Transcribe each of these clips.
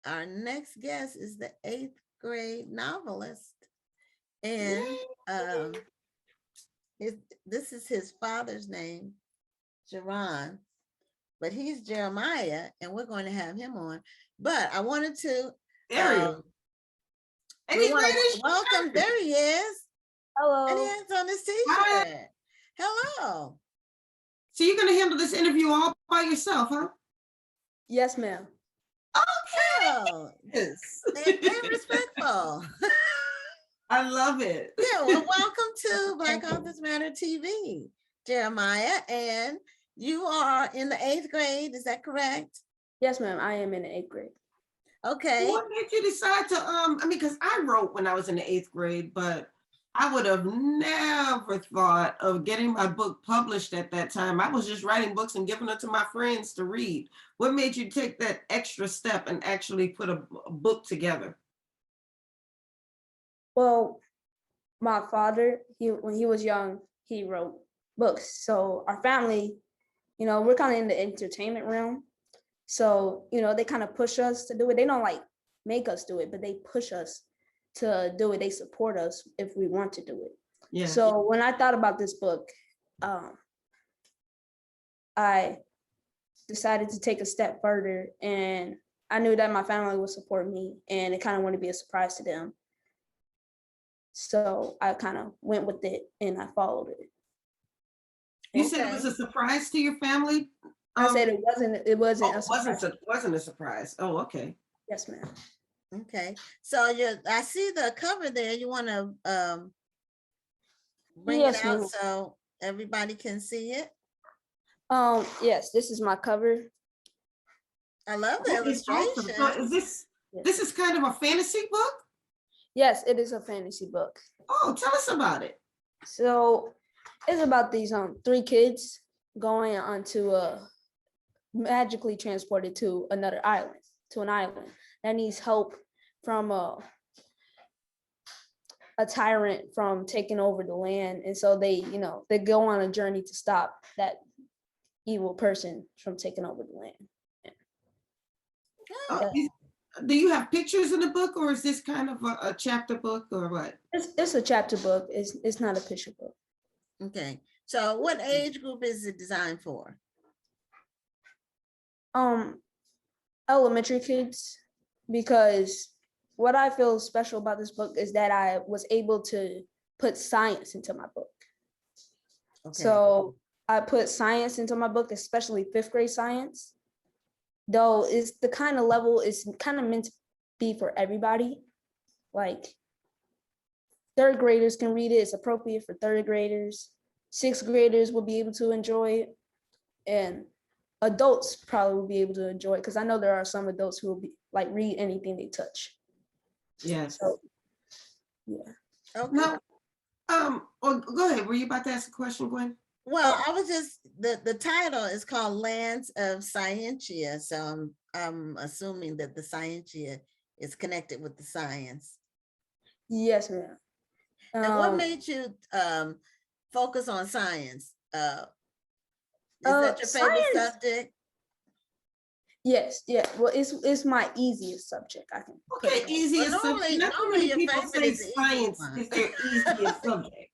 our next guest is the 8th grade novelist. And this is his father's name, Jerron, but he's Jeremiah, and we're going to have him on. But I wanted to we want to welcome. There he is. Hello. And he has on his t-shirt. Hello. So you're going to handle this interview all by yourself, huh? Yes, ma'am. Okay. Oh, yes. And respectful. I love it. Yeah, well, welcome to Black Authors Matter TV, Jeremiah. And you are in the 8th grade, is that correct? Yes, ma'am. I am in the 8th grade. Okay. What made you decide to, I mean, because I wrote when I was in the 8th grade, but I would have never thought of getting my book published at that time. I was just writing books and giving them to my friends to read. What made you take that extra step and actually put a book together? Well, my father, when he was young, he wrote books. So our family, we're kind of in the entertainment realm. So, they kind of push us to do it. They don't like make us do it, but they push us to do it. They support us if we want to do it. Yeah. So when I thought about this book, I decided to take a step further, and I knew that my family would support me, and it kind of wanted to be a surprise to them. So I kind of went with it and I followed it. You said it was a surprise to your family? I said it wasn't a surprise. Wasn't a surprise. Oh, okay. Yes, ma'am. Okay. So I see the cover there. You want to bring it out so everybody can see it? Yes, this is my cover. I love the illustration. So this is kind of a fantasy book? Yes, it is a fantasy book. Oh, tell us about it. So it's about these 3 kids going onto magically transported to an island that needs help from a tyrant from taking over the land. And so they go on a journey to stop that evil person from taking over the land. Yeah. Do you have pictures in the book, or is this kind of a chapter book, or what? It's a chapter book. It's not a picture book. Okay. So what age group is it designed for? Elementary kids, because what I feel special about this book is that I was able to put science into my book. Okay. So I put science into my book, especially 5th grade science. Though it's the kind of level is kind of meant to be for everybody. Like 3rd graders can read it. It's appropriate for 3rd graders. 6th graders will be able to enjoy it. And adults probably will be able to enjoy it, because I know there are some adults who will be like read anything they touch. Yes. So, yeah. Okay. Now, go ahead. Were you about to ask a question, Gwen? Well, I was just, the title is called Lands of Scientia. So I'm assuming that the Scientia is connected with the science. Yes, ma'am. And what made you focus on science? Is that your favorite subject? Yes, yeah. Well, it's my easiest subject. I can. Okay, easiest subject. Not many people say science is their easiest subject.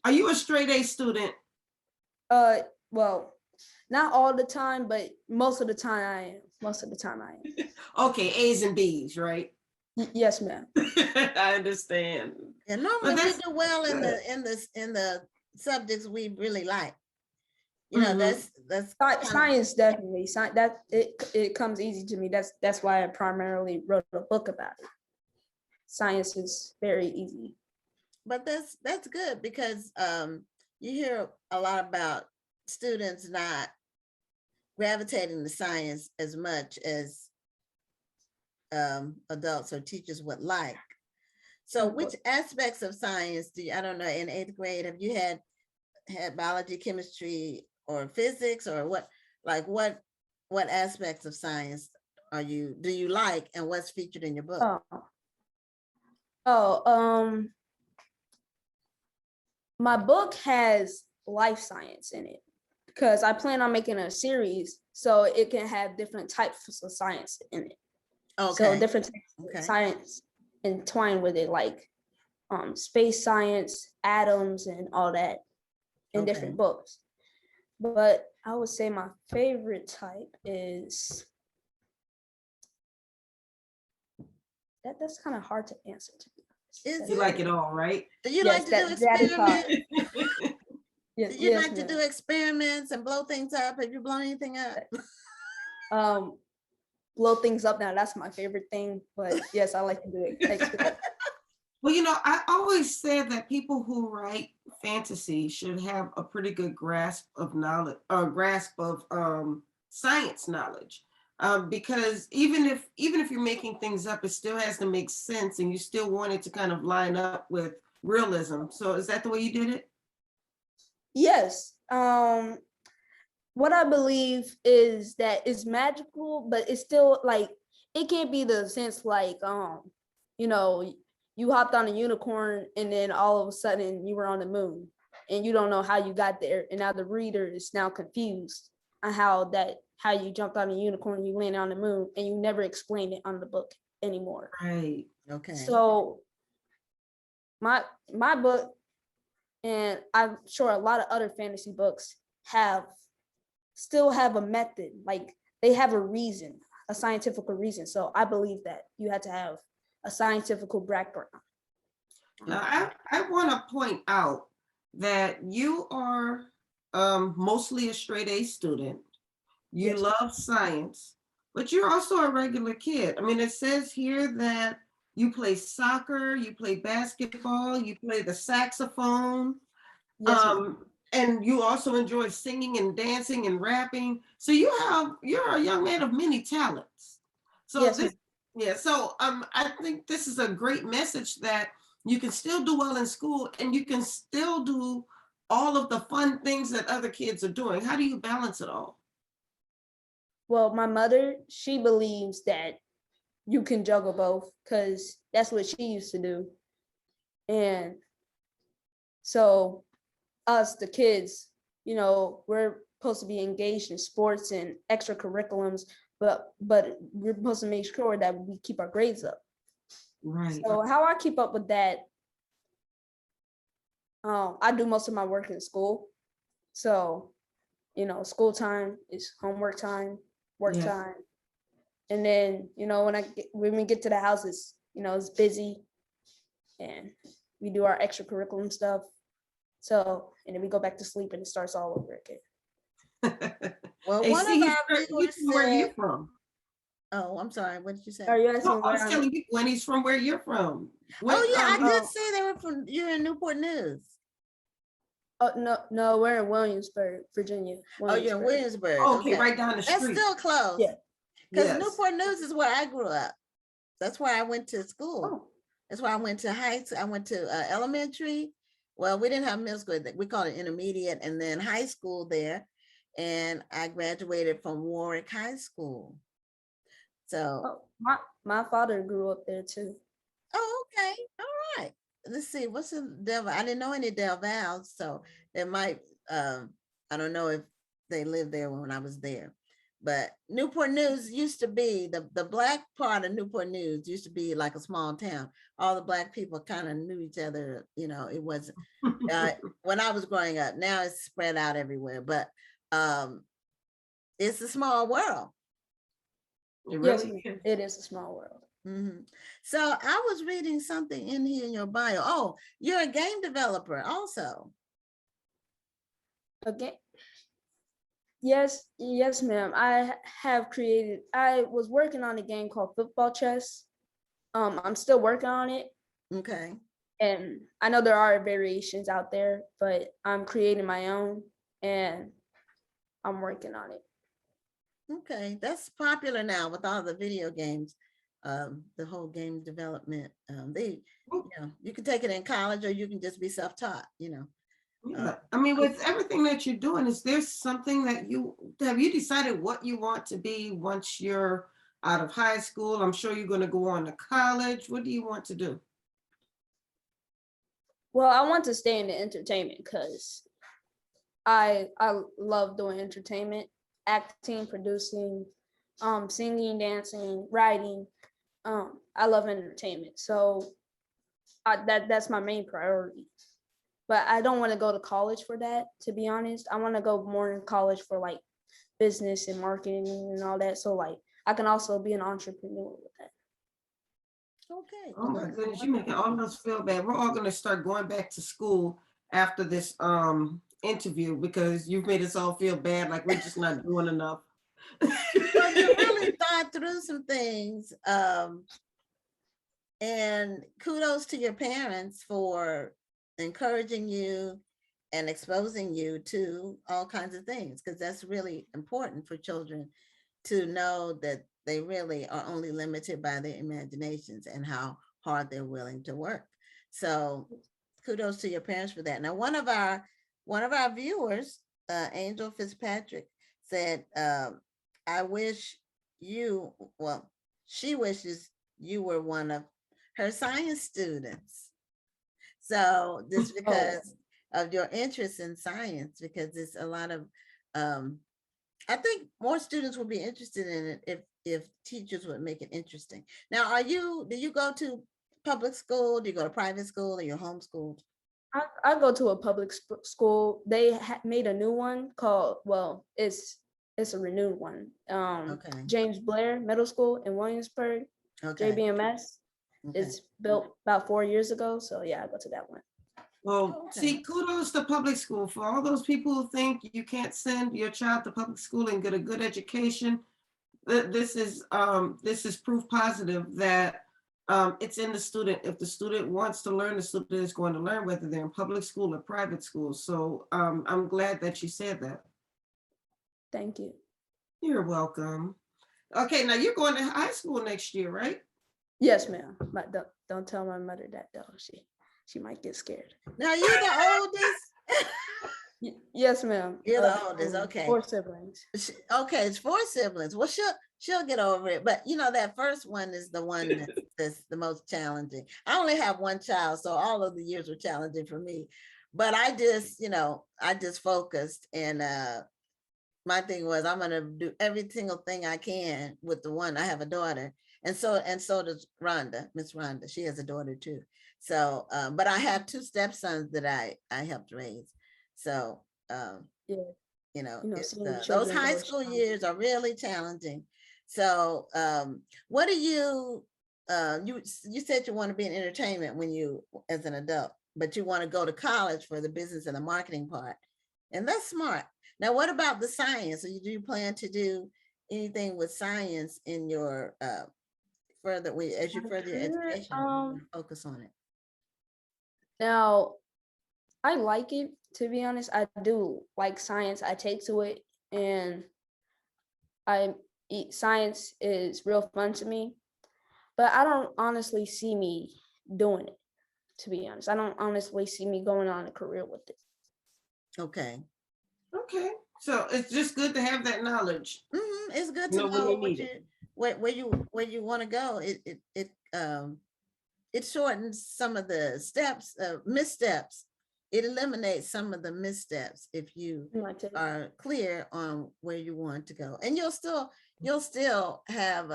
Are you a straight A student? Well, not all the time, but most of the time I am. Okay, A's and B's, right? Yes, ma'am. I understand. And normally we do well in the subjects we really like. That's science, definitely. That it comes easy to me. That's why I primarily wrote a book about it. Science is very easy. But that's good, because you hear a lot about students not gravitating to science as much as adults or teachers would like. So which aspects of science do you, I don't know, in 8th grade, have you had biology, chemistry, or physics, or what aspects of science do you like, and what's featured in your book? My book has life science in it. because I plan on making a series so it can have different types of science in it. So Okay, different types okay. of science entwined with it, like space science, atoms, and all that in Okay. different books. But I would say my favorite type is that's kind of hard to answer, to be honest. Is You like it all, right? Do you Yes, like to do that is hard. experiments? Yes, Do you yes, like to ma'am. do experiments and blow things up? Have you blown anything up? Blow things up now. That's my favorite thing. But yes, I like to do it. Well, you know, I always said that people who write fantasy should have a pretty good grasp of knowledge or grasp of science knowledge. Because even if you're making things up, it still has to make sense, and you still want it to kind of line up with realism. So is that the way you did it? Yes. What I believe is that it's magical, but it's still like it can't be the sense like you know, you hopped on a unicorn and then all of a sudden you were on the moon and you don't know how you got there, and now the reader is now confused on how you jumped on a unicorn, you landed on the moon, and you never explained it on the book anymore. Right. Okay. So my book, and I'm sure a lot of other fantasy books still have a method, like they have a reason, a scientific reason. So I believe that you had to have a scientific background. Now, I want to point out that you are mostly a straight A student. You Yes. love science, but you're also a regular kid. I mean, it says here that you play soccer, you play basketball, you play the saxophone, Yes, ma'am. and you also enjoy singing and dancing and rapping. So you're a young man of many talents. So Yes, this, yeah. So I think this is a great message that you can still do well in school and you can still do all of the fun things that other kids are doing. How do you balance it all? Well, my mother, she believes that you can juggle both because that's what she used to do. And so us, the kids, we're supposed to be engaged in sports and extracurriculums, but we're supposed to make sure that we keep our grades up. Right. So how I keep up with that, I do most of my work in school. So, school time is homework time, work Yes. time. And then, when we get to the house, it's busy and we do our extracurriculum stuff. So, and then we go back to sleep and it starts all over again. Well, Hey, one see, of our he's viewers from where you're said, from. oh, I'm sorry, what did you say? Are you No, asking I where was telling you when he's from where you're from. When, Oh yeah, I he- did say they were from, you're in Newport News. Oh, no, we're in Williamsburg, Virginia. Oh, you're in Williamsburg. okay, Okay. right down the That's street. still close. Yeah. Because Yes. Newport News is where I grew up. That's where I went to school. Oh. That's where I went to high school. I went to elementary. Well, we didn't have middle school. We called it intermediate, and then high school there. And I graduated from Warwick High School. So, My father grew up there too. oh, okay. All right. Let's see. What's in DelValle? I didn't know any DelValle, so it might, I don't know if they lived there when I was there. But Newport News used to be, the Black part of Newport News used to be like a small town. All the Black people kind of knew each other. It wasn't, when I was growing up. Now it's spread out everywhere, but it's a small world. It Yes, really is. it is a small world. Mm-hmm. So I was reading something in here in your bio. Oh, you're a game developer also. Okay. Yes, ma'am. I was working on a game called Football Chess. I'm still working on it. Okay. And I know there are variations out there, but I'm creating my own and I'm working on it. Okay, that's popular now with all the video games. The whole game development. You can take it in college or you can just be self-taught, Yeah. I mean, with everything that you're doing, is there something that have you decided what you want to be once you're out of high school? I'm sure you're going to go on to college. What do you want to do? Well, I want to stay in the entertainment because I love doing entertainment, acting, producing, singing, dancing, writing. I love entertainment, so that's my main priority. But I don't want to go to college for that, to be honest. I want to go more in college for like business and marketing and all that. So like I can also be an entrepreneur with that. Okay. Oh my goodness, you're making all of us feel bad. We're all gonna start going back to school after this interview because you've made us all feel bad, like we're just not doing enough. Well, you really thought through some things. And kudos to your parents for encouraging you and exposing you to all kinds of things, because that's really important for children to know that they really are only limited by their imaginations and how hard they're willing to work. So kudos to your parents for that. Now, one of our viewers, Angel Fitzpatrick, said, I wish you, well, she wishes you were one of her science students. So this because of your interest in science, because it's a lot of, I think more students would be interested in it if teachers would make it interesting. Now, do you go to public school? Do you go to private school, or you're homeschooled? I go to a public school. They made a new one called, well, it's a renewed one. Okay. James Blair Middle School in Williamsburg, Okay. JBMS. Okay. It's built about 4 years ago. So yeah, I go to that one. Well, Okay. see, kudos to public school for all those people who think you can't send your child to public school and get a good education. This is proof positive that it's in the student. If the student wants to learn, the student is going to learn, whether they're in public school or private school. So I'm glad that you said that. Thank you. You're welcome. Okay, now you're going to high school next year, right? Yes, ma'am. But don't tell my mother that though. She might get scared. Now you're the oldest. Yes, ma'am. You're the oldest. Okay. 4 siblings. Okay, it's 4 siblings. Well, she'll get over it, but you know that first one is the one that's the most challenging. I only have one child, so all of the years were challenging for me. But I just focused, and my thing was I'm gonna do every single thing I can with the one. I have a daughter, and so does Rhonda, Miss Rhonda. She has a daughter too. So, but I have 2 stepsons that I helped raise. So, Yeah. those high school years are really challenging. So, what do you said you want to be in entertainment when you as an adult, but you want to go to college for the business and the marketing part, and that's smart. Now, what about the science? Do you plan to do anything with science in your as you further your education? Focus on it. Now, I like it, to be honest. I do like science. I take to it, and science is real fun to me. But I don't honestly see me doing it, to be honest. I don't honestly see me going on a career with it. Okay. Okay. So it's just good to have that knowledge. Mm-hmm. It's good to know where you want to go. It shortens some of the steps, missteps. It eliminates some of the missteps if you are clear on where you want to go. And you'll still have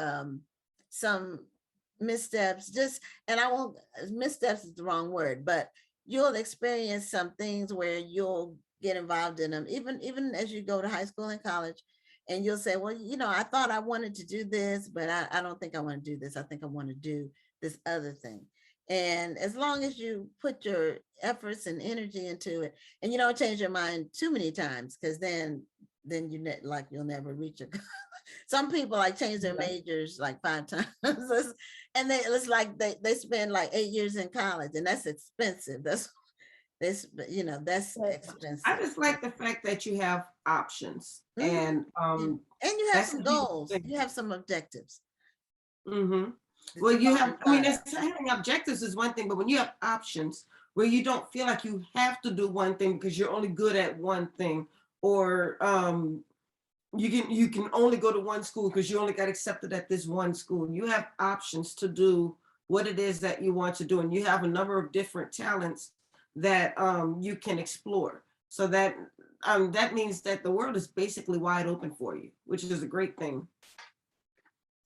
some missteps, missteps is the wrong word, but you'll experience some things where you'll get involved in them, even as you go to high school and college, and you'll say, well, I thought I wanted to do this, but I don't think I want to do this. I think I want to do this other thing. And as long as you put your efforts and energy into it, and you don't change your mind too many times, because then you'll never reach it. Some people change their majors 5 times, and it's like they spend 8 years in college, and that's expensive. That's expensive. I just like the fact that you have options, and you have some goals. You have some objectives. Mm-hmm. Well, having objectives is one thing, but when you have options where you don't feel like you have to do one thing because you're only good at one thing, or you can only go to one school because you only got accepted at this one school. You have options to do what it is that you want to do, and you have a number of different talents that you can explore. So that means that the world is basically wide open for you, which is a great thing.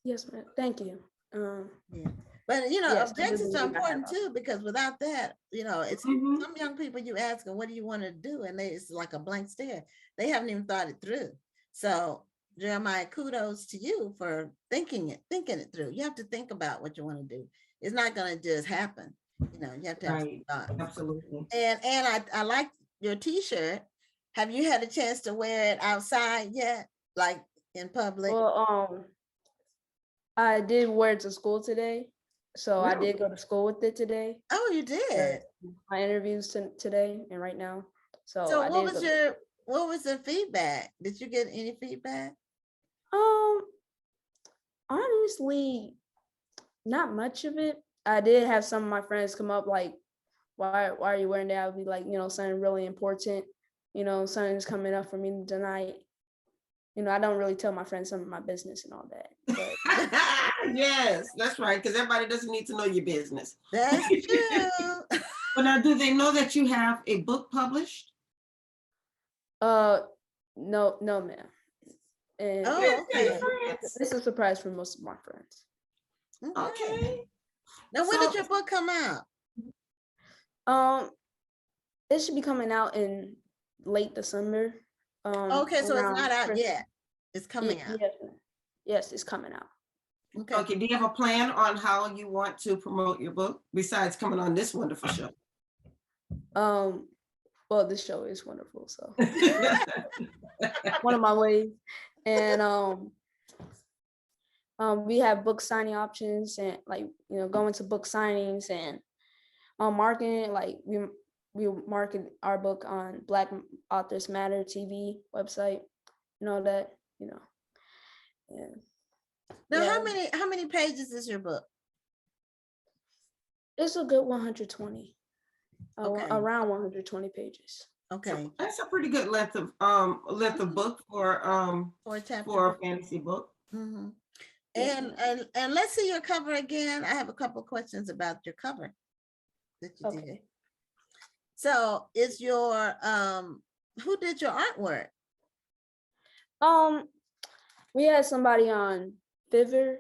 Yes, ma'am. Thank you. Yeah. But you know, Yes, I do objectives are believe I have important too, because without that, you know, it's Mhm. some young people you ask them, what do you want to do? And it's like a blank stare. They haven't even thought it through. So Jeremiah, kudos to you for thinking it through. You have to think about what you want to do. It's not going to just happen. You know, you have to have some Right. thought. Absolutely. And I like your t-shirt. Have you had a chance to wear it outside yet? Like in public? Well, I did wear it to school today. So I Really? did go to school with it today. Oh, you for did. My interviews today and right now. So So I did go. what was the feedback? Did you get any feedback? Honestly, not much of it. I did have some of my friends come up like, why are you wearing that? I would be like, something really important. Something's coming up for me tonight. I don't really tell my friends some of my business and all that. But Yes, that's right. Because everybody doesn't need to know your business. That's true. But now, do they know that you have a book published? no, ma'am. And Oh, okay. this is a surprise for most of my friends. Okay. Now, when did your book come out? It should be coming out in late December. Okay, so it's around not out Christmas. yet. It's coming out. Yes, it's coming out. Okay. Do you have a plan on how you want to promote your book besides coming on this wonderful show? Well, this show is wonderful, so one of my ways. And we have book signing options and going to book signings and marketing it. Like we market our book on Black Authors Matter TV website and all that, Yeah. Now, how many pages is your book? It's a good 120. Okay. Around 120 pages. Okay. That's a pretty good length of book for a fantasy book. Mm-hmm. And let's see your cover again. I have a couple questions about your cover that you did. So is your who did your artwork? We had somebody on Fiverr.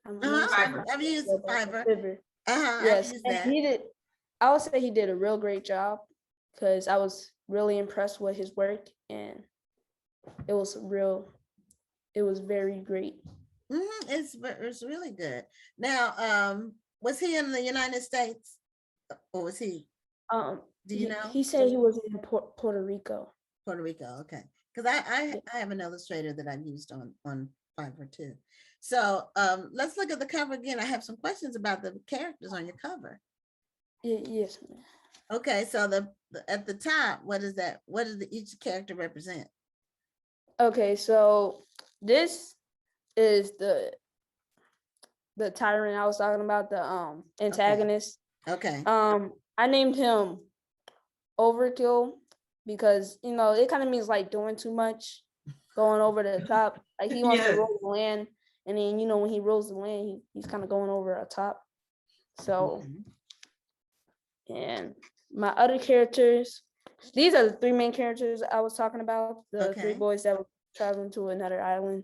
I've used Fiverr. Yes, and I would say he did a real great job because I was really impressed with his work, and it was very great. It's really good. Now, was he in the United States, or was he? Do you know? He said he was in Puerto Rico. Puerto Rico, okay. Because I have an illustrator that I've used on Fiverr too. So let's look at the cover again. I have some questions about the characters on your cover. Yes, ma'am. Okay, so at the top, what is that? What does each character represent? Okay, so this is the tyrant I was talking about, the antagonist. Okay. I named him Overkill because it kind of means like doing too much, going over the top. Like he wants to rule the land, and then when he rules the land, he's kind of going over the top. So, and my other characters, these are the three main characters I was talking about. The three boys that were traveling to another island.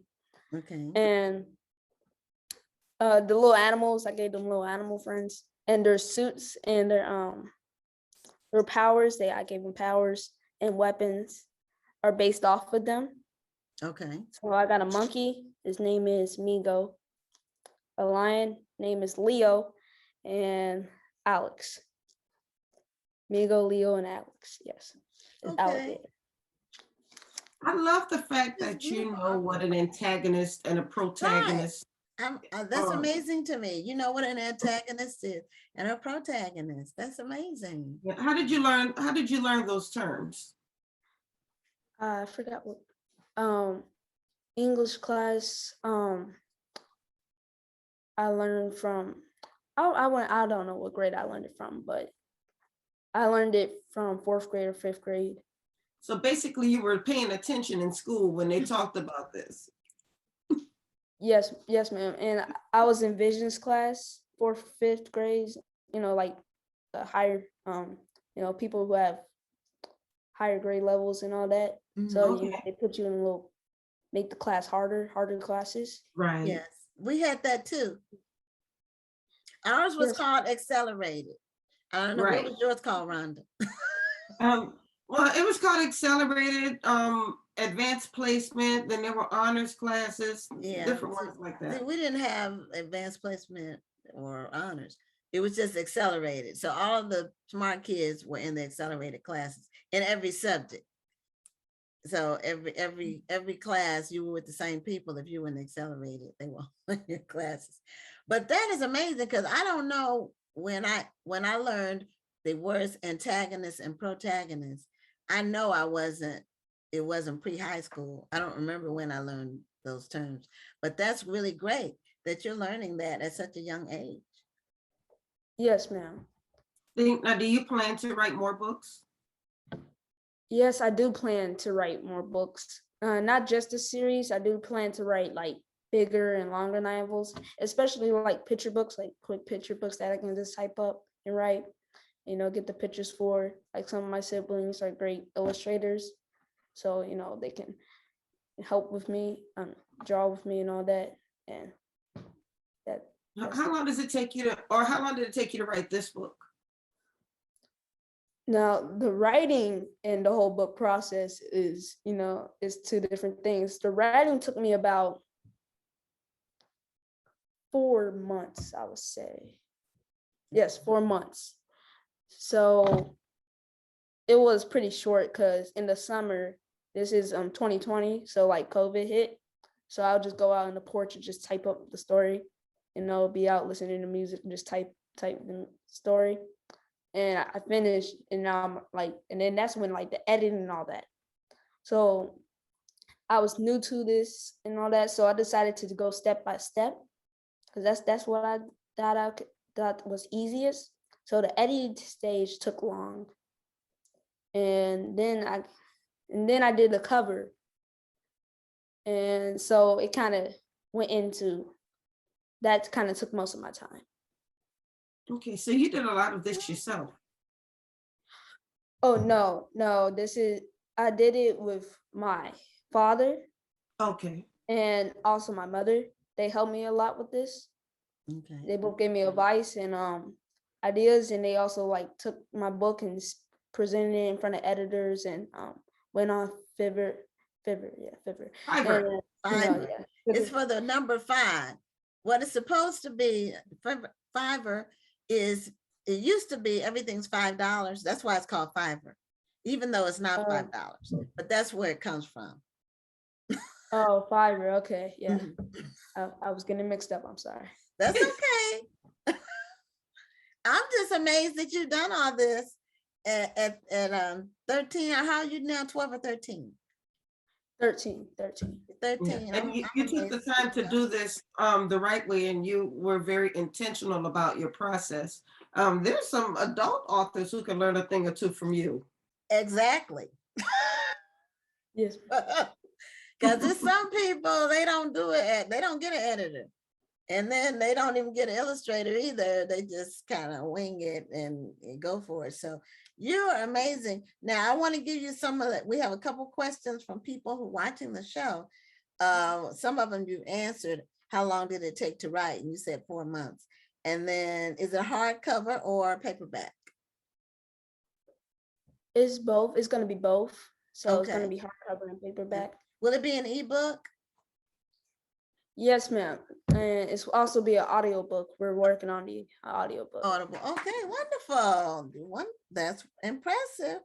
Okay. And the little animals, I gave them little animal friends, and their suits and their powers. I gave them powers, and weapons are based off of them. Okay. So I got a monkey. His name is Migo. A lion, name is Leo, and Alex. Migo, Leo, and Alex. Yes. Okay. I love the fact that you know what an antagonist and a protagonist. That's amazing to me. You know what an antagonist is and a protagonist. That's amazing. How did you learn those terms? I forgot what English class. I learned from I don't know what grade I learned it from, but I learned it from 4th grade or 5th grade. So basically you were paying attention in school when they talked about this. Yes, ma'am. And I was in visions class, 4th, 5th grades, like the higher, people who have higher grade levels and all that. Mhm. So Okay. they put you in a little, make the class harder classes. Right. Yes, we had that too. Ours was Yes. called accelerated. I don't know, what Right. was yours called, Rhonda? Well, it was called accelerated, advanced placement. Then there were honors classes, Yeah. different ones like See, that. we didn't have advanced placement or honors. It was just accelerated. So all of the smart kids were in the accelerated classes in every subject. So every class you were with the same people. If you were in the accelerated, they were in your classes. But that is amazing because I don't know when I learned the words antagonist and protagonist, I know it wasn't pre-high school. I don't remember when I learned those terms, but that's really great that you're learning that at such a young age. Yes, ma'am. Now, do you plan to write more books? Yes, I do plan to write more books. Not just a series. I do plan to write like bigger and longer novels, especially like picture books, like quick picture books that I can just type up and write, get the pictures for. Like some of my siblings are great illustrators. So, they can help with me, draw with me and all that. And How long does it take you to, or how long did it take you to write this book? now the writing and the whole book process is two different things. The writing took me about 4 months, I would say. Yes, 4 months. So it was pretty short because in the summer, this is 2020, so like COVID hit. So I'll just go out on the porch and just type up the story, be out listening to music and just type the story. And I finished, and now I'm like, and then that's when like the editing and all that. So I was new to this and all that, so I decided to go step by step because that's what I thought was easiest. So the editing stage took long, and then I did the cover, and so it kind of went into that. Kind of took most of my time. Okay, so you did a lot of this yourself. Oh no, I did it with my father. Okay. And also my mother. They helped me a lot with this. Okay. They both gave me advice and ideas, and they also like took my book and presented it in front of editors and went on Fiverr. Fiverr. Fiverr. It's for the number 5. What it's supposed to be, Fiverr is, it used to be everything's $5. That's why it's called Fiverr, even though it's not $5, but that's where it comes from. Oh, Fiverr. Okay, yeah. I was getting mixed up. I'm sorry. That's okay. I'm just amazed that you've done all this at 13. How are you now? 12 or 13? 13. 13. And you took the time to do this the right way, and you were very intentional about your process. There's some adult authors who can learn a thing or two from you. Exactly. Yes. Because there's some people, they don't do it, they don't get an editor. And then they don't even get an illustrator either. They just kind of wing it and go for it. So you're amazing. Now I want to give you some of that. We have a couple questions from people who are watching the show. Some of them you answered. How long did it take to write? And you said 4 months. And then is it hardcover or paperback? It's both. It's going to be both. So it's going to Okay. be hardcover and paperback. Will it be an ebook? Yes, ma'am. And it's also be an audiobook. We're working on the audiobook. Audible. Okay, wonderful. That's impressive.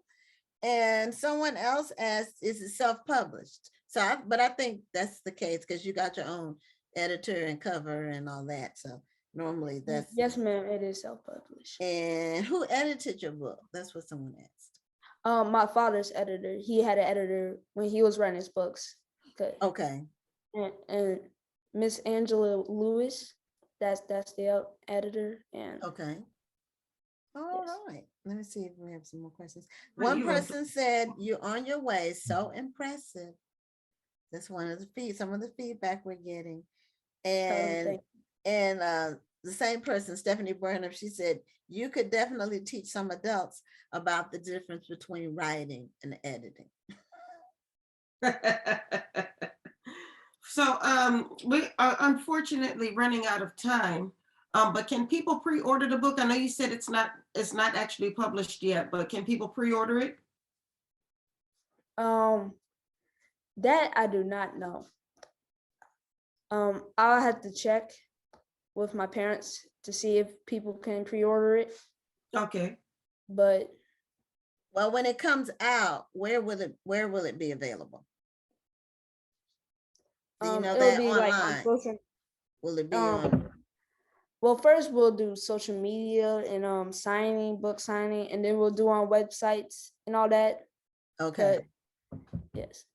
And someone else asked, is it self-published? So, but I think that's the case because you got your own editor and cover and all that. So normally that's. Yes, ma'am. It is self-published. And who edited your book? That's what someone asked. My father's editor. He had an editor when he was writing his books. Okay. And Miss Angela Lewis, that's the editor. And okay. All yes. right. Let me see if we have some more questions. One person said, you're on your way. So impressive. That's one of the some of the feedback we're getting. And the same person, Stephanie Burnham, she said, you could definitely teach some adults about the difference between writing and editing. So we are unfortunately running out of time. But can people pre-order the book? I know you said it's not actually published yet, but can people pre-order it? That I do not know. I'll have to check with my parents to see if people can pre-order it. Okay. But well, when it comes out, where will it be available? Do you know it'll that be online? like on social. Will it be on? Well, first we'll do social media and book signing, and then we'll do on websites and all that. Okay. Yes.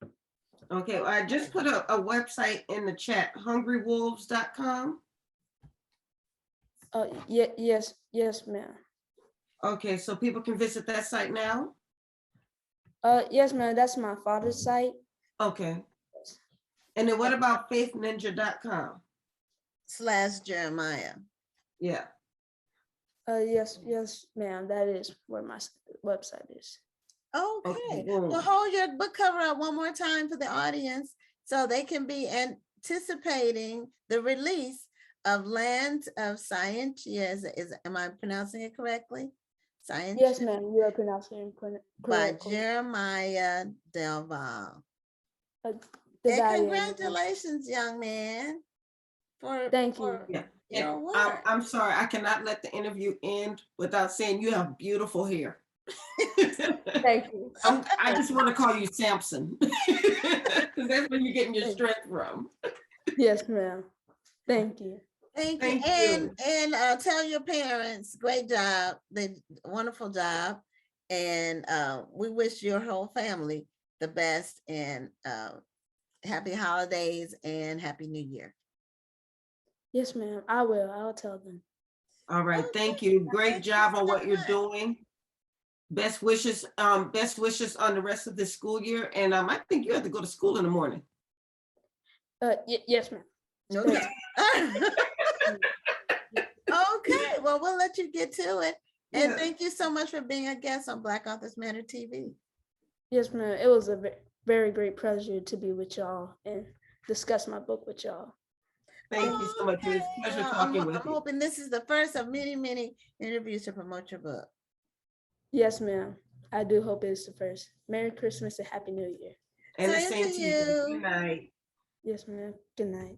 Okay, I just put a website in the chat, Hungrywolves.com. Yes, ma'am. Okay, so people can visit that site now? Yes, ma'am. That's my father's site. Okay. And then what about Faithninja.com? /Geremiah. Yeah. Yes, ma'am. That is where my website is. Okay. Well, hold your book cover up one more time for the audience so they can be anticipating the release of Lands of Scientia. Am I pronouncing it correctly? Scientia? Yes, ma'am. You are pronouncing it correctly. By Geremiah DelValle. And congratulations, young man. Thank you. Yeah. Your work. I'm sorry, I cannot let the interview end without saying you have beautiful hair. Thank you. I just want to call you Samson because that's where you're getting your strength from. Yes, ma'am. Thank you. Thank you. And tell your parents, great job. They wonderful job. And we wish your whole family the best and happy holidays and happy new year. Yes, ma'am. I will. I'll tell them. All right. Thank you. Great job on what you're doing. Best wishes on the rest of this school year. And I think you have to go to school in the morning. Yes, ma'am. Okay. Okay. Well, we'll let you get to it. And thank you so much for being a guest on Black Authors Matter TV. Yes, ma'am. It was a very great pleasure to be with y'all and discuss my book with y'all. Thank you so much. It was a pleasure talking with you. I'm hoping this is the first of many interviews to promote your book. Yes, ma'am. I do hope it's the first. Merry Christmas and Happy New Year. And the same to you. Good night. Yes, ma'am. Good night.